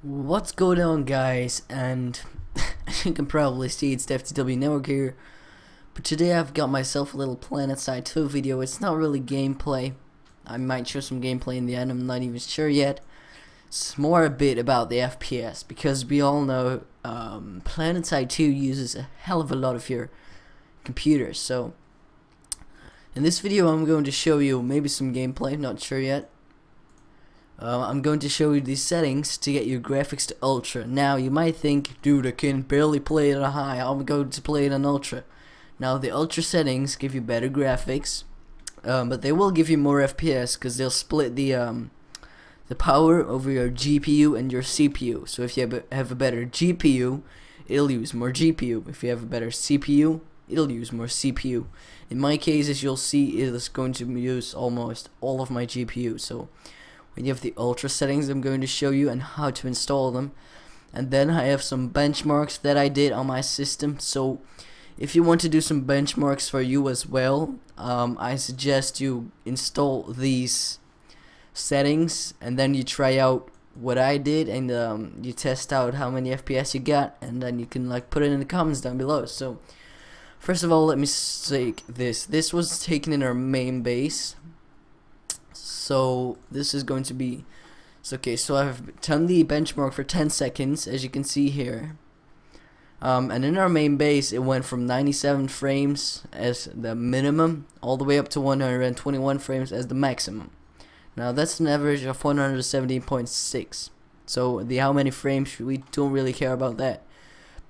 What's going on, guys? And as you can probably see, it's theFTWnetwork here. But today I've got myself a little PlanetSide 2 video. It's not really gameplay. I might show some gameplay in the end, I'm not even sure yet. It's more a bit about the FPS, because we all know PlanetSide 2 uses a hell of a lot of your computers. So in this video I'm going to show you maybe some gameplay, not sure yet. I'm going to show you these settings to get your graphics to ultra. Now you might think, dude, I can barely play it on high, I'm going to play it on ultra. Now the ultra settings give you better graphics, but they will give you more FPS because they'll split the power over your GPU and your CPU. So if you have a better GPU, it'll use more GPU. If you have a better CPU, it'll use more CPU. In my case, as you'll see, it is going to use almost all of my GPU. So when you have the ultra settings, I'm going to show you and how to install them. And then I have some benchmarks that I did on my system. So if you want to do some benchmarks for you as well, I suggest you install these settings and then you try out what I did, and you test out how many FPS you got, and then you can like put it in the comments down below. So first of all, let me say this was taken in our main base. So this is going to be okay. So I've done the benchmark for 10 seconds, as you can see here, and in our main base it went from 97 frames as the minimum all the way up to 121 frames as the maximum. Now that's an average of 117.6. so the how many frames, we don't really care about that.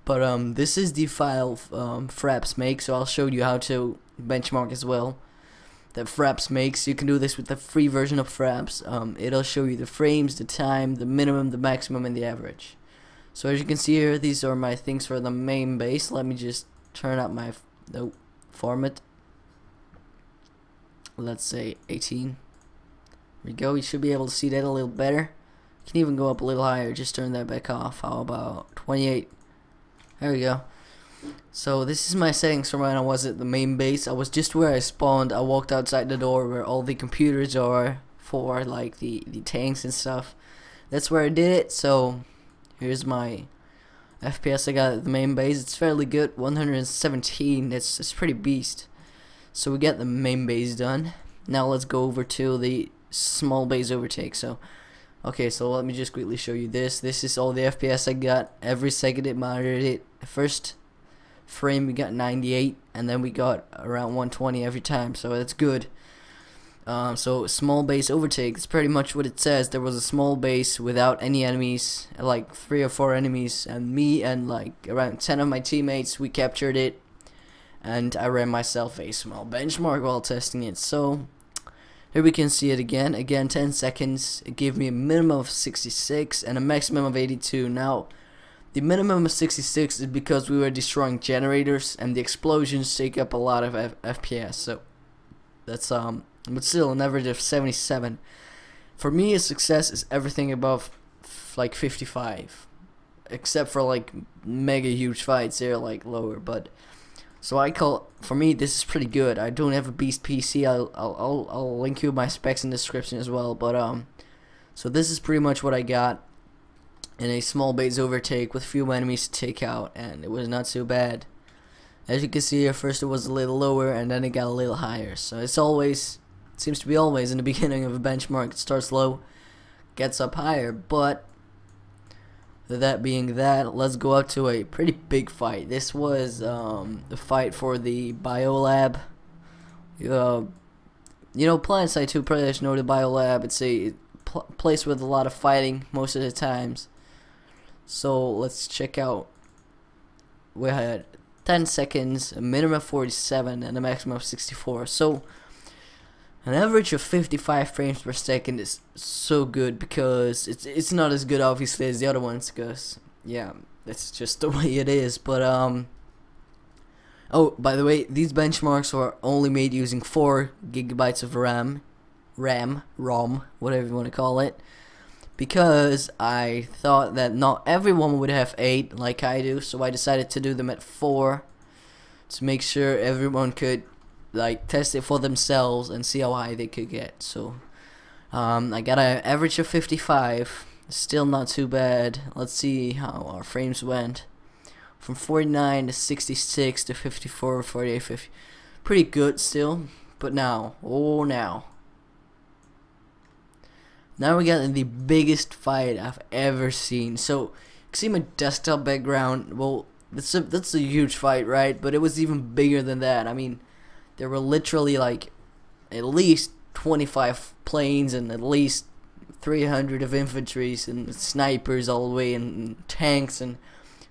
But this is the file Fraps make, so I'll show you how to benchmark as well that Fraps makes. You can do this with the free version of Fraps. It'll show you the frames, the time, the minimum, the maximum, and the average. So as you can see here, these are my things for the main base. Let me just turn up my format. Let's say 18. There we go. You should be able to see that a little better. You can even go up a little higher. Just turn that back off. How about 28? There we go. So this is my settings from when I was at the main base. I was just where I spawned. I walked outside the door where all the computers are for like the tanks and stuff. That's where I did it. So here's my FPS I got at the main base. It's fairly good, 117. It's pretty beast. So we got the main base done. Now let's go over to the small base overtake. So okay, so let me just quickly show you this. This is all the FPS I got. Every second it monitored it. First frame we got 98, and then we got around 120 every time, so that's good. So small base overtake, it's pretty much what it says. There was a small base without any enemies, like 3 or 4 enemies, and me and like around 10 of my teammates, we captured it, and I ran myself a small benchmark while testing it. So here we can see it again 10 seconds. It gave me a minimum of 66 and a maximum of 82. Now the minimum of 66 is because we were destroying generators, and the explosions take up a lot of FPS. So that's but still an average of 77. For me, a success is everything above like 55, except for like mega huge fights, they're like lower. But so for me this is pretty good. I don't have a beast PC. I'll link you my specs in the description as well. But so this is pretty much what I got in a small base overtake with few enemies to take out, and it was not so bad. As you can see here, first it was a little lower and then it got a little higher. So it seems to be always in the beginning of a benchmark, it starts low, gets up higher. But that being that, let's go up to a pretty big fight. This was the fight for the biolab. You know, PlanetSide 2 players know the biolab. It's a place with a lot of fighting most of the times. So let's check out. We had 10 seconds, a minimum of 47, and a maximum of 64. So an average of 55 frames per second is so good, because it's not as good obviously as the other ones, because yeah, that's just the way it is. But oh, by the way, these benchmarks are only made using 4 gigabytes of ROM, whatever you want to call it, because I thought that not everyone would have 8 like I do, so I decided to do them at 4 to make sure everyone could like test it for themselves and see how high they could get. So I got an average of 55, Still not too bad. Let's see how our frames went. From 49 to 66 to 54, 48, 50. Pretty good still. But now, now we got the biggest fight I've ever seen. So, see my desktop background? Well, that's a huge fight, right? But it was even bigger than that. I mean, there were literally like at least 25 planes and at least 300 of infantries and snipers all the way and tanks, and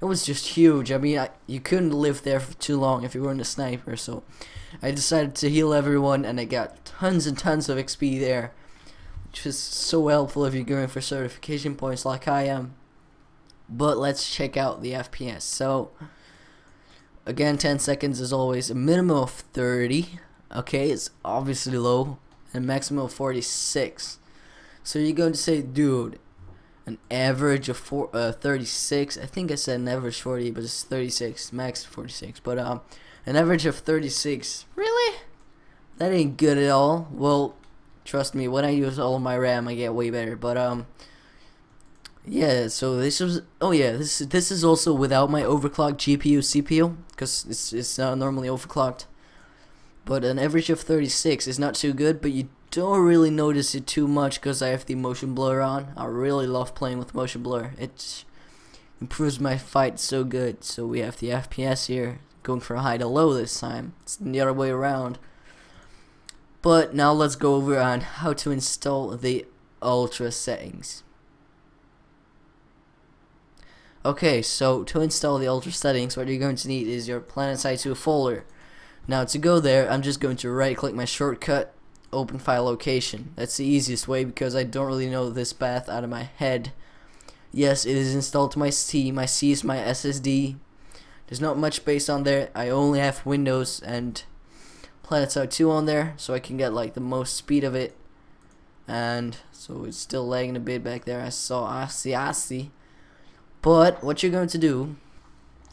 it was just huge. I mean, you couldn't live there for too long if you weren't a sniper. So I decided to heal everyone, and I got tons and tons of XP there, which is so helpful if you're going for certification points like I am. But let's check out the FPS. So again, 10 seconds as always, a minimum of 30. Okay, it's obviously low, and maximum of 46. So you're going to say, dude, an average of 36. I think I said an average 40, but it's 36, max 46. But an average of 36. Really? That ain't good at all. Well, trust me, when I use all of my RAM, I get way better. But yeah. So this was. Oh yeah, this is also without my overclocked GPU CPU, because it's normally overclocked. But an average of 36 is not too good, but you don't really notice it too much because I have the motion blur on. I really love playing with motion blur. It improves my fight so good. So we have the FPS here going from high to low this time. It's the other way around. But now let's go over on how to install the ultra settings. Okay, so to install the ultra settings, what you're going to need is your PlanetSide 2 folder. Now to go there, I'm just going to right click my shortcut, open file location. That's the easiest way because I don't really know this path out of my head. Yes, it is installed to my C. My C is my SSD. There's not much space on there. I only have Windows and PlanetSide 2 on there, so I can get like the most speed of it. And so it's still lagging a bit back there. I see. But what you're going to do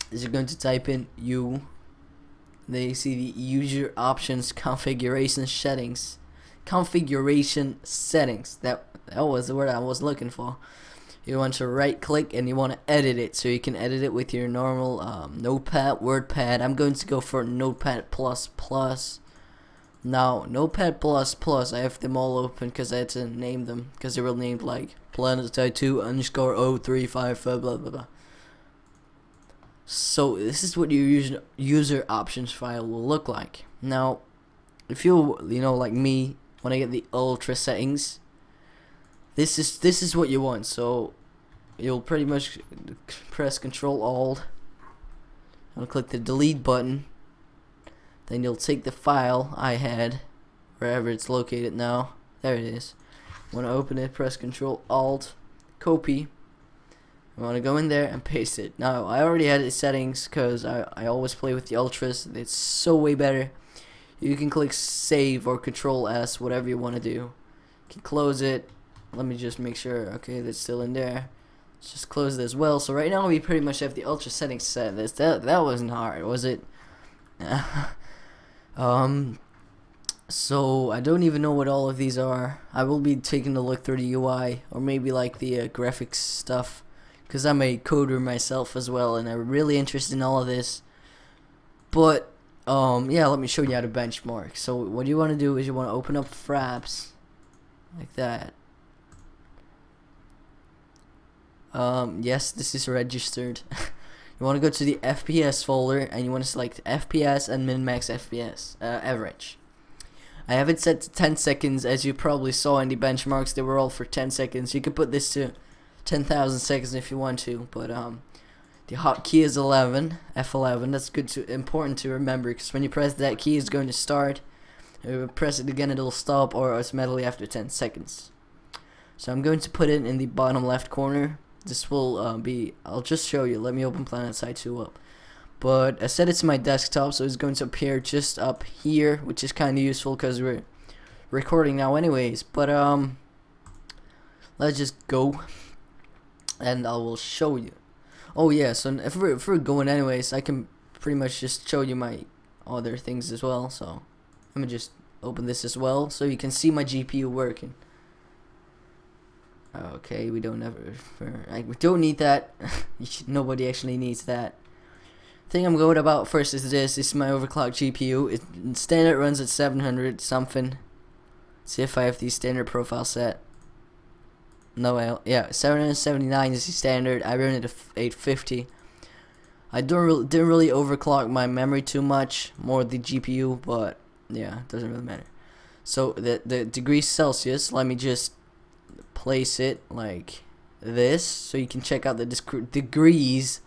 is you're going to type in Then you see the user options configuration settings. Configuration settings. That was the word I was looking for. You want to right click and you want to edit it, so you can edit it with your normal Notepad, WordPad. I'm going to go for Notepad++. Now Notepad++, I have them all open because I had to name them because they were named like PlanetSide2_035 blah blah blah. So this is what your user options file will look like. Now, if you like me, when I get the ultra settings, this is what you want. So you'll pretty much press Control Alt and click the delete button. Then you'll take the file I had, wherever it's located now. There it is. Want to open it? Press Control Alt, copy. I want to go in there and paste it. Now, I already had the settings because I always play with the ultras. It's so way better. You can click save or Control S, whatever you want to do. You can close it. Let me just make sure. Okay, that's still in there. Let's just close it as well. So right now we pretty much have the ultra settings set. That wasn't hard, was it? So I don't even know what all of these are. I will be taking a look through the UI or maybe like the graphics stuff, because I'm a coder myself as well, and I'm really interested in all of this. But yeah, let me show you how to benchmark. So what you want to do is you want to open up Fraps like that. Yes, this is registered. You want to go to the FPS folder and you want to select FPS and min-max FPS average. I have it set to 10 seconds, as you probably saw in the benchmarks. They were all for 10 seconds. You could put this to 10,000 seconds if you want to, but the hotkey is 11, F11. That's important to remember, because when you press that key, it's going to start. If you press it again, it'll stop, or automatically after 10 seconds. So I'm going to put it in the bottom left corner. This will be, I'll just show you. Let me open PlanetSide 2 up. But I set it to my desktop, so it's going to appear just up here, which is kind of useful because we're recording now anyways. But let's just go, and I will show you. Oh yeah, so if we're going anyways, I can pretty much just show you my other things as well. So let me just open this as well, so you can see my GPU working. Okay, we don't we don't need that. Nobody actually needs that. Thing I'm going about first is this. This is my overclocked GPU. It standard runs at 700 something. See if I have the standard profile set. No, yeah, 779 is the standard. I run it at 850. I didn't really overclock my memory too much, more the GPU, but yeah, it doesn't really matter. So the degrees Celsius, let me just place it like this so you can check out the degrees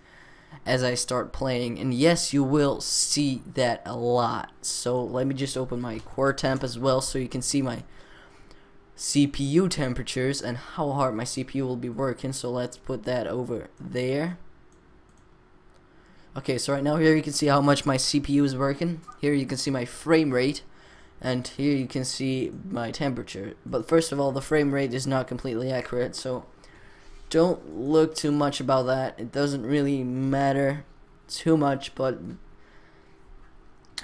as I start playing, and yes, you will see that a lot. So let me just open my core temp as well so you can see my CPU temperatures and how hard my CPU will be working. So let's put that over there. Okay, so right now here you can see how much my CPU is working. Here you can see my frame rate, and here you can see my temperature. But first of all, the frame rate is not completely accurate, so don't look too much about that. It doesn't really matter too much, but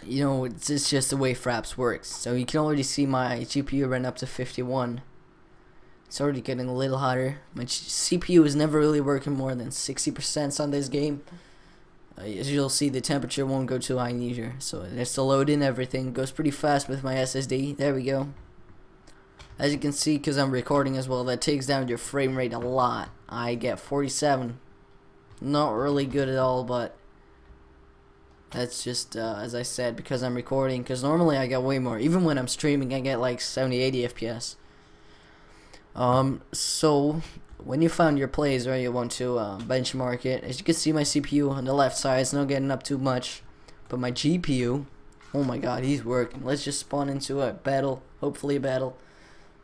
you know, it's just the way Fraps works. So you can already see my GPU ran up to 51. It's already getting a little hotter. My CPU is never really working more than 60% on this game. As you'll see, the temperature won't go too high either. So it has to load in everything. It goes pretty fast with my SSD. There we go. As you can see, because I'm recording as well, that takes down your frame rate a lot. I get 47. Not really good at all, but that's just, as I said, because I'm recording. Because normally I get way more. Even when I'm streaming, I get like 70-80 FPS. So when you found your place, right, you want to benchmark it. As you can see, my CPU on the left side is not getting up too much, but my GPU, oh my god, he's working. Let's just spawn into a battle, hopefully a battle,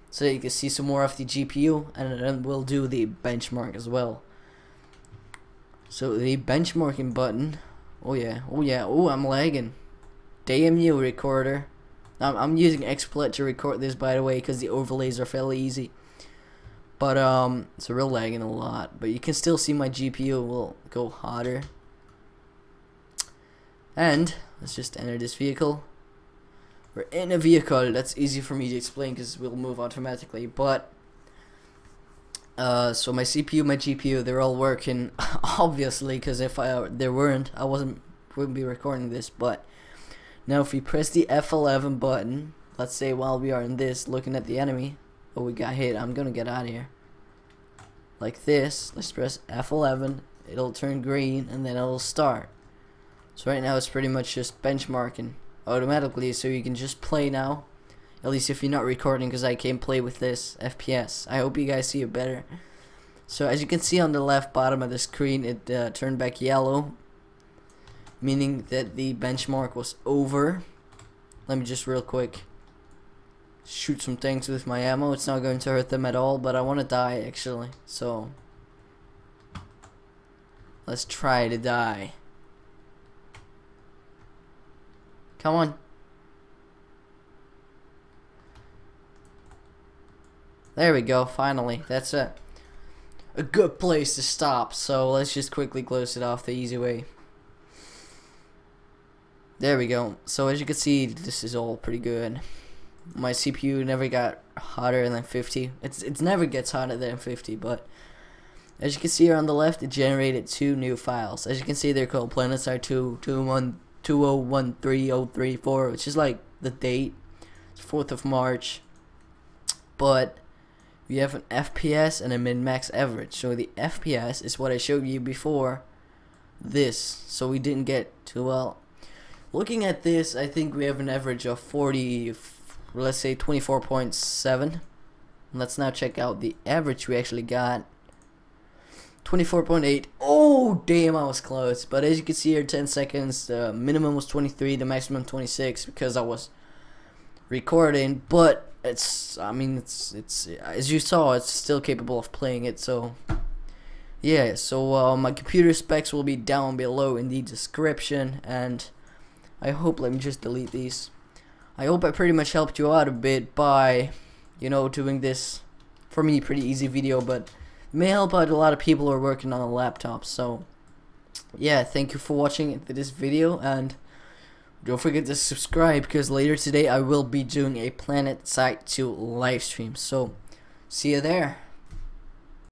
so that you can see some more of the GPU, and then we'll do the benchmark as well. So the benchmarking button, oh yeah, I'm lagging. Damn you, recorder. I'm using XSplit to record this, by the way, because the overlays are fairly easy. But so we're lagging a lot, but you can still see my GPU will go hotter. And let's just enter this vehicle. We're in a vehicle. That's easy for me to explain because we'll move automatically. But so my CPU, my GPU, they're all working, obviously, because if they weren't, I wouldn't be recording this. But now if we press the F11 button, let's say while we are in this, looking at the enemy. Oh, we got hit. I'm gonna get out of here. Like this. Let's press F11. It'll turn green, and then it'll start. So right now it's pretty much just benchmarking automatically, so you can just play now. At least if you're not recording, because I can't play with this FPS. I hope you guys see it better. So as you can see on the left bottom of the screen, it turned back yellow, meaning that the benchmark was over. Let me just real quick shoot some things with my ammo. It's not going to hurt them at all, but I want to die actually, so let's try to die. Come on. There we go, finally. That's a good place to stop, so let's just quickly close it off the easy way. There we go. So as you can see, this is all pretty good. My CPU never got hotter than 50. It never gets hotter than 50, but as you can see here on the left, it generated 2 new files. As you can see, they're called PlanetSide 2013-034, which is like the date. It's 4th of March. But we have an FPS and a min-max average. So the FPS is what I showed you before this. So we didn't get too well. Looking at this, I think we have an average of 40, let's say 24.7. Let's now check out the average we actually got. 24.8. Oh damn, I was close. But as you can see here, 10 seconds, the minimum was 23, the maximum 26, because I was recording. But it's, I mean, it's as you saw, it's still capable of playing it. So yeah, so my computer specs will be down below in the description, and I hope, let me just delete these. I hope I pretty much helped you out a bit by, you know, doing this, for me, pretty easy video, but it may help out a lot of people who are working on a laptop. So yeah, thank you for watching this video, and don't forget to subscribe, because later today I will be doing a PlanetSide 2 live stream. So see you there.